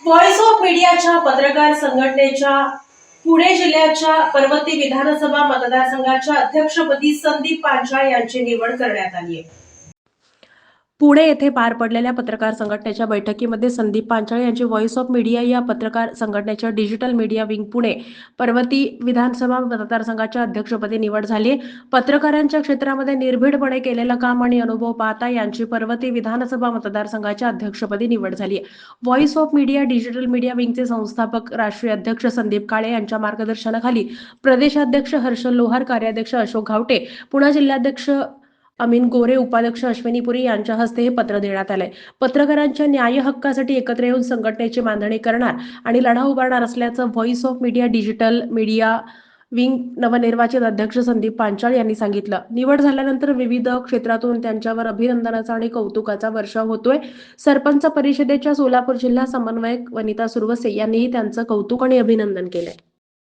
Voice of मीडियाच्या पत्रकार संघटनेच्या पुणे जिल्ह्याच्या पर्वती विधानसभा मतदारसंघाच्या अध्यक्षपदी संदीप पांचाळ यांची निवड करण्यात आली आहे। पुणे येथे पार पडलेल्या पत्रकार संघटनेच्या बैठकीमध्ये संदीप पांचाळ यांची व्हॉइस ऑफ मीडिया या पत्रकार संघटनेच्या digital media wing Pune Parvati विधानसभा मतदारसंघाच्या अध्यक्षपदी निवड झाली। पत्रकारांच्या क्षेत्रामध्ये निर्भीडपणे केलेलं काम आणि अनुभव पाहता यांची पर्वती विधानसभा मतदारसंघाच्या अध्यक्षपदी निवड झाली। Voice of media digital media विंगचे संस्थापक राष्ट्रीय अध्यक्ष संदीप काळे यांच्या मार्गदर्शनाखाली प्रदेशाध्यक्ष हर्षल लोहार, कार्याध्यक्ष अशोक घावटे, पुणे जिल्हाध्यक्ष अमीन गोरे, उपाध्यक्ष अश्विनी पुरी यांच्या हस्ते हे पत्र देण्यात आले। पत्रकारांच्या न्याय हक्कासाठी एकत्र येऊन संघटनेची बांधणी करणार आणि लढा उभारणार असल्याचं voice of media digital media wing नवनिर्वाचित अध्यक्ष संदीप पांचाळ यांनी सांगितलं। निवड झाल्यानंतर विविध क्षेत्रातून त्यांच्यावर अभिनंदनाचा आणि कौतुकाचा वर्षाव होतोय। सरपंच परिषदेच्या सोलापूर जिल्हा समन्वयक वनिता सुरवसे यांनीही त्यांचं कौतुक आणि अभिनंदन केलंय।